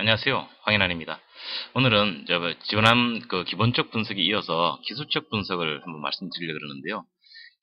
안녕하세요. 황인환입니다. 오늘은 지원함 기본적 분석에 이어서 기술적 분석을 한번 말씀드리려고 그러는데요.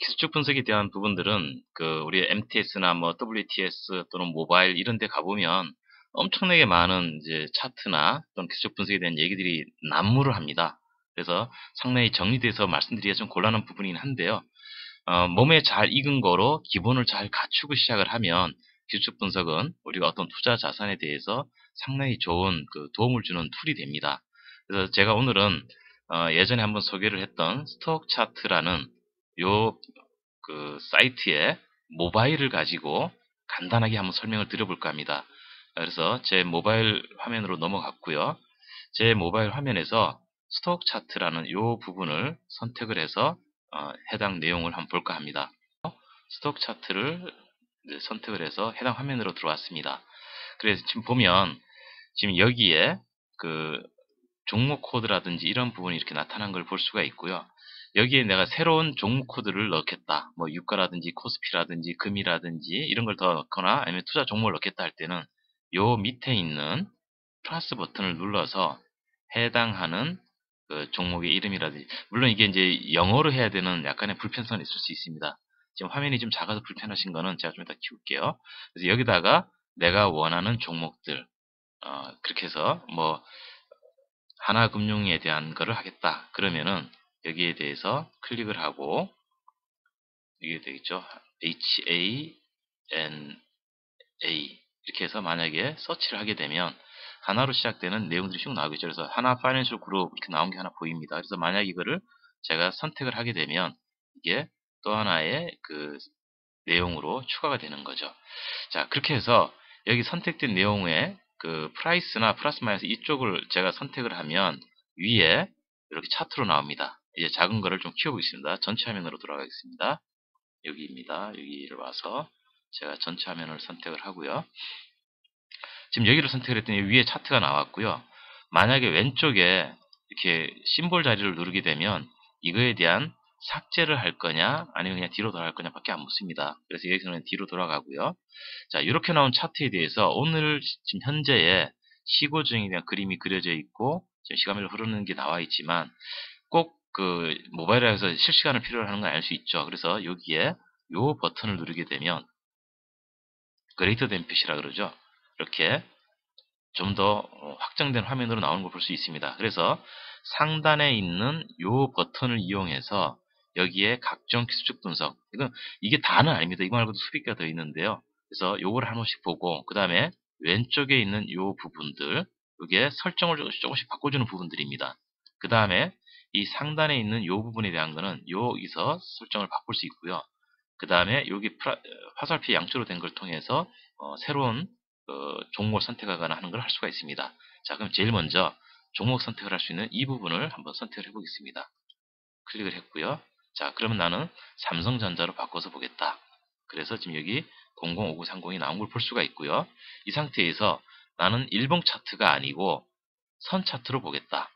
기술적 분석에 대한 부분들은 우리 MTS나 뭐 WTS 또는 모바일 이런 데 가보면 엄청나게 많은 이제 차트나 또는 기술적 분석에 대한 얘기들이 난무를 합니다. 그래서 상당히 정리돼서 말씀드리기가 좀 곤란한 부분이긴 한데요. 몸에 잘 익은 거로 기본을 잘 갖추고 시작을 하면 기술적 분석은 우리가 어떤 투자 자산에 대해서 상당히 좋은 도움을 주는 툴이 됩니다. 그래서 제가 오늘은 예전에 한번 소개를 했던 스톡 차트라는 요 사이트의 모바일을 가지고 간단하게 한번 설명을 드려볼까 합니다. 그래서 제 모바일 화면으로 넘어갔고요. 제 모바일 화면에서 스톡 차트라는 요 부분을 선택을 해서 해당 내용을 한번 볼까 합니다. 스톡 차트를 선택을 해서 해당 화면으로 들어왔습니다. 그래서 지금 보면 지금 여기에 종목 코드라든지 이런 부분이 이렇게 나타난 걸 볼 수가 있고요. 여기에 내가 새로운 종목 코드를 넣겠다. 뭐 유가라든지 코스피라든지 금이라든지 이런 걸 더 넣거나 아니면 투자 종목을 넣겠다 할 때는 요 밑에 있는 플러스 버튼을 눌러서 해당하는 종목의 이름이라든지 물론 이게 이제 영어로 해야 되는 약간의 불편성이 있을 수 있습니다. 지금 화면이 좀 작아서 불편하신 거는 제가 좀 이따 키울게요. 그래서 여기다가 내가 원하는 종목들 그렇게 해서 뭐 하나금융에 대한 거를 하겠다. 그러면은 여기에 대해서 클릭을 하고 여기에 되겠죠. HANA 이렇게 해서 만약에 서치를 하게 되면 하나로 시작되는 내용들이 쭉 나오겠죠. 그래서 하나 파이낸셜 그룹 이렇게 나온 게 하나 보입니다. 그래서 만약 이거를 제가 선택을 하게 되면 이게 또 하나의 내용으로 추가가 되는 거죠. 자, 그렇게 해서 여기 선택된 내용에 프라이스나 플러스 마이너스 이쪽을 제가 선택을 하면 위에 이렇게 차트로 나옵니다. 이제 작은 거를 좀 키워보겠습니다. 전체 화면으로 돌아가겠습니다. 여기입니다. 여기를 와서 제가 전체 화면을 선택을 하고요. 지금 여기를 선택을 했더니 위에 차트가 나왔고요. 만약에 왼쪽에 이렇게 심볼 자리를 누르게 되면 이거에 대한 삭제를 할 거냐 아니면 그냥 뒤로 돌아갈 거냐 밖에 안 묻습니다. 그래서 여기서는 뒤로 돌아가고요. 자, 이렇게 나온 차트에 대해서 오늘 지금 현재의 시고 중에 대한 그림이 그려져 있고 지금 시간별로 흐르는 게 나와 있지만 꼭 모바일에서 실시간을 필요로 하는 건 알 수 있죠. 그래서 여기에 요 버튼을 누르게 되면 그레이터 된 표시라 그러죠. 이렇게 좀 더 확장된 화면으로 나오는 걸 볼 수 있습니다. 그래서 상단에 있는 요 버튼을 이용해서 여기에 각종 기술적 분석, 이게 다는 아닙니다. 이거 말고도 수백 개가 더 있는데요. 그래서 요걸 한 번씩 보고 그 다음에 왼쪽에 있는 요 부분들, 이게 설정을 조금씩 바꿔주는 부분들입니다. 그 다음에 이 상단에 있는 요 부분에 대한 거는 여기서 설정을 바꿀 수 있고요. 그 다음에 여기 화살표 양쪽으로 된 걸 통해서 새로운 종목을 선택하거나 하는 걸 할 수가 있습니다. 자, 그럼 제일 먼저 종목 선택을 할 수 있는 이 부분을 한번 선택을 해보겠습니다. 클릭을 했고요. 자, 그러면 나는 삼성전자로 바꿔서 보겠다. 그래서 지금 여기 005930이 나온 걸 볼 수가 있고요. 이 상태에서 나는 일봉 차트가 아니고 선 차트로 보겠다.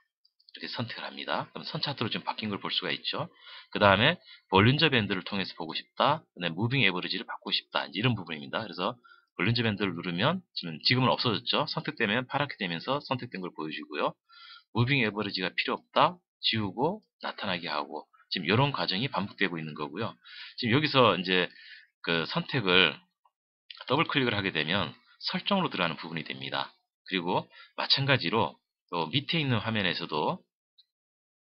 이렇게 선택을 합니다. 그럼 선 차트로 좀 바뀐 걸 볼 수가 있죠. 그 다음에 볼린저 밴드를 통해서 보고 싶다. 그다음에 무빙 에버리지를 바꾸고 싶다. 이런 부분입니다. 그래서 볼린저 밴드를 누르면 지금은 없어졌죠. 선택되면 파랗게 되면서 선택된 걸 보여주고요. 무빙 에버리지가 필요 없다. 지우고 나타나게 하고 지금 이런 과정이 반복되고 있는 거고요. 지금 여기서 이제 선택을 더블 클릭을 하게 되면 설정으로 들어가는 부분이 됩니다. 그리고 마찬가지로 또 밑에 있는 화면에서도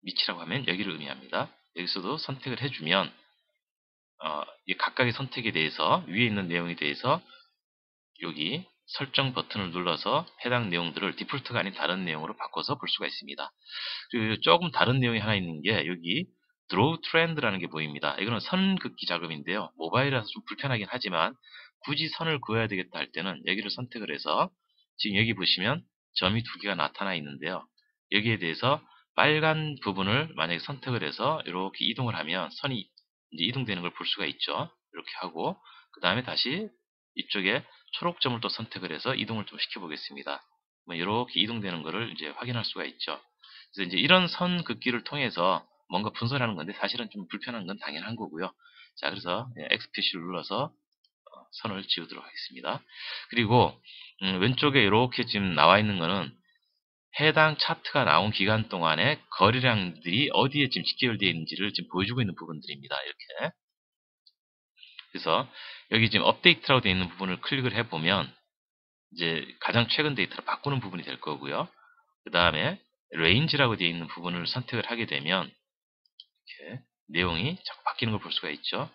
밑이라고 하면 여기를 의미합니다. 여기서도 선택을 해주면 이 각각의 선택에 대해서 위에 있는 내용에 대해서 여기 설정 버튼을 눌러서 해당 내용들을 디폴트가 아닌 다른 내용으로 바꿔서 볼 수가 있습니다. 그리고 조금 다른 내용이 하나 있는 게 여기 드로우 트렌드라는 게 보입니다. 이거는 선 긋기 작업인데요. 모바일이라서 좀 불편하긴 하지만 굳이 선을 그어야 되겠다 할 때는 여기를 선택을 해서 지금 여기 보시면 점이 두 개가 나타나 있는데요. 여기에 대해서 빨간 부분을 만약에 선택을 해서 이렇게 이동을 하면 선이 이제 이동되는 걸 볼 수가 있죠. 이렇게 하고 그 다음에 다시 이쪽에 초록점을 또 선택을 해서 이동을 좀 시켜보겠습니다. 이렇게 이동되는 것을 이제 확인할 수가 있죠. 그래서 이제 이런 선 긋기를 통해서 뭔가 분석하는 건데 사실은 좀 불편한 건 당연한 거고요. 자, 그래서 X 표시를 눌러서 선을 지우도록 하겠습니다. 그리고 왼쪽에 이렇게 지금 나와 있는 거는 해당 차트가 나온 기간 동안에 거래량들이 어디에 지금 직결되어 있는지를 지금 보여주고 있는 부분들입니다. 이렇게. 그래서 여기 지금 업데이트라고 되어 있는 부분을 클릭을 해보면 이제 가장 최근 데이터로 바꾸는 부분이 될 거고요. 그 다음에 레인지라고 되어 있는 부분을 선택을 하게 되면 이렇게 내용이 자꾸 바뀌는 걸 볼 수가 있죠.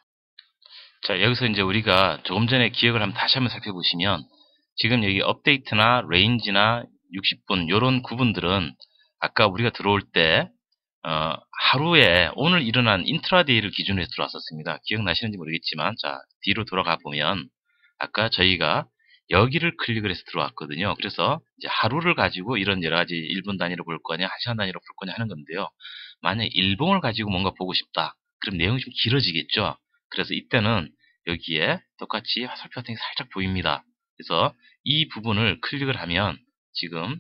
자, 여기서 이제 우리가 조금 전에 기억을 다시 한번 살펴보시면 지금 여기 업데이트나 레인지나 60분 이런 구분들은 아까 우리가 들어올 때 하루에 오늘 일어난 인트라데이를 기준으로 해서 들어왔었습니다. 기억나시는지 모르겠지만 자 뒤로 돌아가 보면 아까 저희가 여기를 클릭을 해서 들어왔거든요. 그래서 이제 하루를 가지고 이런 여러 가지 1분 단위로 볼 거냐 1시간 단위로 볼 거냐 하는 건데요. 만약 일봉을 가지고 뭔가 보고 싶다. 그럼 내용이 좀 길어지겠죠. 그래서 이때는 여기에 똑같이 화살표 같은 게 살짝 보입니다. 그래서 이 부분을 클릭을 하면 지금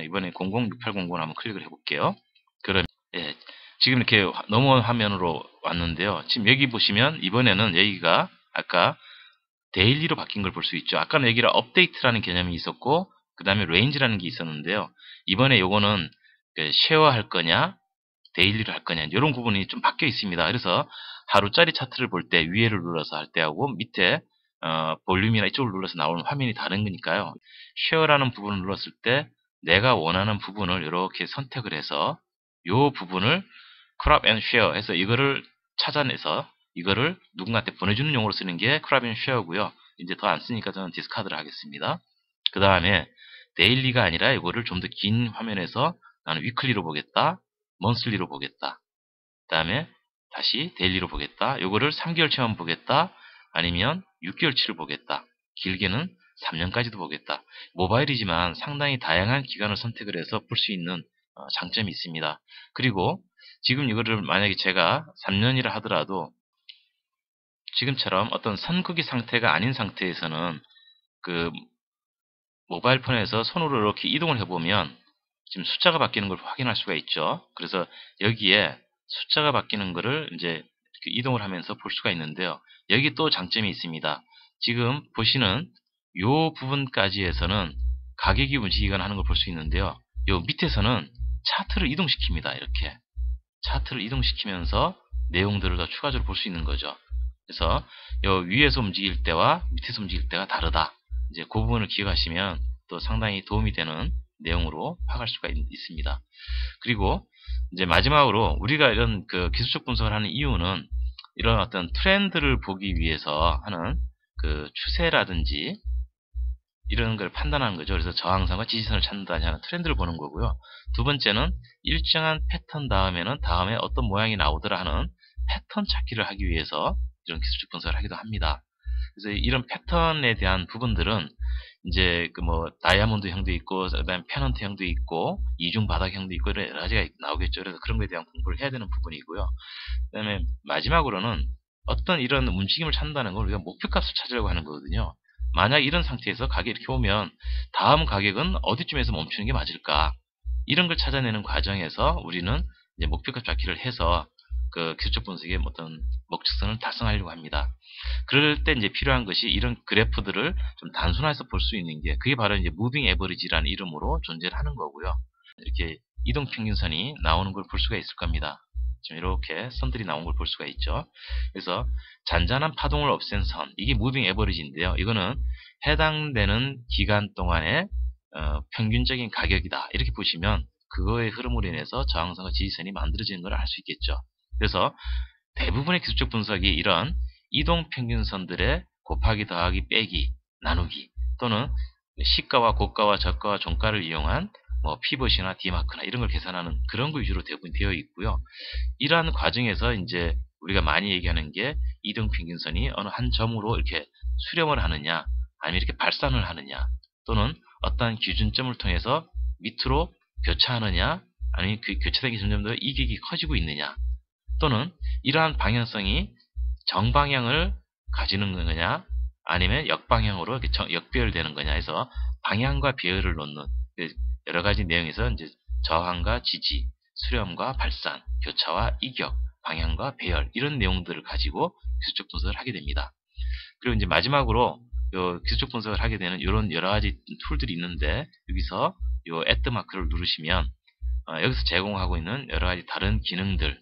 이번에 006800을 한번 클릭을 해볼게요. 그러면 예, 지금 이렇게 넘어 화면으로 왔는데요. 지금 여기 보시면 이번에는 여기가 아까 데일리로 바뀐 걸 볼 수 있죠. 아까는 여기가 업데이트라는 개념이 있었고 그 다음에 레인지라는 게 있었는데요. 이번에 요거는 쉐어할 거냐 데일리를 할 거냐 이런 부분이 좀 바뀌어 있습니다. 그래서 하루짜리 차트를 볼 때 위에를 눌러서 할 때하고 밑에 볼륨이나 이쪽을 눌러서 나오는 화면이 다른 거니까요. 쉐어라는 부분을 눌렀을 때 내가 원하는 부분을 이렇게 선택을 해서 이 부분을 크롭 앤 쉐어 해서 이거를 찾아내서 이거를 누군가한테 보내주는 용어로 쓰는 게 크롭 앤 쉐어고요. 이제 더 안 쓰니까 저는 디스카드를 하겠습니다. 그 다음에 데일리가 아니라 이거를 좀 더 긴 화면에서 나는 위클리로 보겠다. 먼슬리로 보겠다. 그 다음에 다시 데일리로 보겠다. 요거를 3개월치만 보겠다. 아니면 6개월치를 보겠다. 길게는 3년까지도 보겠다. 모바일이지만 상당히 다양한 기간을 선택을 해서 볼 수 있는 장점이 있습니다. 그리고 지금 이거를 만약에 제가 3년이라 하더라도 지금처럼 어떤 선극의 상태가 아닌 상태에서는 그 모바일 폰에서 손으로 이렇게 이동을 해보면 지금 숫자가 바뀌는 걸 확인할 수가 있죠. 그래서 여기에 숫자가 바뀌는 거를 이제 이렇게 이동을 하면서 볼 수가 있는데요. 여기 또 장점이 있습니다. 지금 보시는 요 부분까지 해서는 가격이 움직이거나 하는 걸 볼 수 있는데요. 요 밑에서는 차트를 이동시킵니다. 이렇게 차트를 이동시키면서 내용들을 더 추가적으로 볼 수 있는 거죠. 그래서 요 위에서 움직일 때와 밑에서 움직일 때가 다르다. 이제 그 부분을 기억하시면 또 상당히 도움이 되는 내용으로 파악할 수가 있습니다. 그리고 이제 마지막으로 우리가 이런 그 기술적 분석을 하는 이유는 이런 어떤 트렌드를 보기 위해서 하는 그 추세라든지 이런 걸 판단하는 거죠. 그래서 저항선과 지지선을 찾는다니 하는 트렌드를 보는 거고요. 두 번째는 일정한 패턴 다음에는 다음에 어떤 모양이 나오더라 하는 패턴 찾기를 하기 위해서 이런 기술적 분석을 하기도 합니다. 그래서 이런 패턴에 대한 부분들은 이제 그 뭐 다이아몬드형도 있고 그다음에 페넌트형도 있고 이중 바닥형도 있고 여러 가지가 나오겠죠. 그래서 그런 거에 대한 공부를 해야 되는 부분이고요. 그다음에 마지막으로는 어떤 이런 움직임을 찾는다는 걸 우리가 목표값을 찾으려고 하는 거거든요. 만약 이런 상태에서 가격이 이렇게 오면 다음 가격은 어디쯤에서 멈추는 게 맞을까? 이런 걸 찾아내는 과정에서 우리는 이제 목표값 잡기를 해서 그 기술적 분석의 어떤 목적성을 달성하려고 합니다. 그럴 때 이제 필요한 것이 이런 그래프들을 좀 단순화해서 볼 수 있는 게 그게 바로 이제 무빙 에버리지라는 이름으로 존재를 하는 거고요. 이렇게 이동 평균선이 나오는 걸 볼 수가 있을 겁니다. 지금 이렇게 선들이 나온 걸 볼 수가 있죠. 그래서 잔잔한 파동을 없앤 선, 이게 무빙 에버리지인데요. 이거는 해당되는 기간 동안의 평균적인 가격이다. 이렇게 보시면 그거의 흐름으로 인해서 저항선과 지지선이 만들어지는 걸 알 수 있겠죠. 그래서 대부분의 기술적 분석이 이런 이동평균선들의 곱하기 더하기 빼기 나누기 또는 시가와 고가와 저가와 종가를 이용한 뭐 피벗이나 디마크나 이런 걸 계산하는 그런 거 위주로 대부분 되어 있고요. 이러한 과정에서 이제 우리가 많이 얘기하는 게 이동평균선이 어느 한 점으로 이렇게 수렴을 하느냐 아니면 이렇게 발산을 하느냐 또는 어떠한 기준점을 통해서 밑으로 교차하느냐 아니면 그 교차된 점점 더 이격이 커지고 있느냐 또는 이러한 방향성이 정방향을 가지는 거냐 아니면 역방향으로 역배열되는 거냐 해서 방향과 배열을 놓는 여러 가지 내용에서 이제 저항과 지지, 수렴과 발산, 교차와 이격, 방향과 배열 이런 내용들을 가지고 기술적 분석을 하게 됩니다. 그리고 이제 마지막으로 요 기술적 분석을 하게 되는 이런 여러 가지 툴들이 있는데, 여기서 요 add 마크를 누르시면 여기서 제공하고 있는 여러 가지 다른 기능들을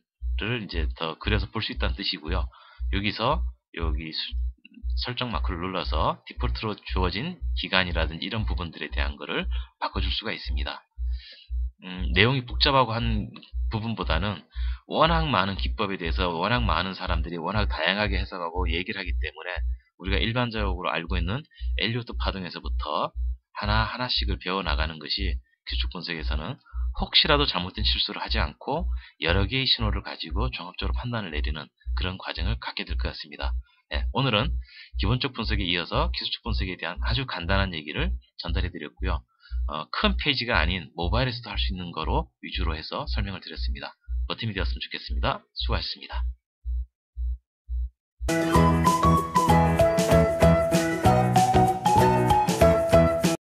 이제 더 그려서 볼 수 있다는 뜻이고요. 여기서 여기 설정 마크를 눌러서 디폴트로 주어진 기간이라든지 이런 부분들에 대한 거를 바꿔줄 수가 있습니다. 내용이 복잡하고 한 부분보다는 워낙 많은 기법에 대해서 워낙 많은 사람들이 워낙 다양하게 해석하고 얘기를 하기 때문에 우리가 일반적으로 알고 있는 엘리어트 파동에서부터 하나하나씩을 배워나가는 것이 기술 분석에서는 혹시라도 잘못된 실수를 하지 않고 여러 개의 신호를 가지고 종합적으로 판단을 내리는 그런 과정을 갖게 될 것 같습니다. 네, 오늘은 기본적 분석에 이어서 기술적 분석에 대한 아주 간단한 얘기를 전달해 드렸고요. 큰 페이지가 아닌 모바일에서도 할 수 있는 거로 위주로 해서 설명을 드렸습니다. 버팀이 되었으면 좋겠습니다. 수고하셨습니다.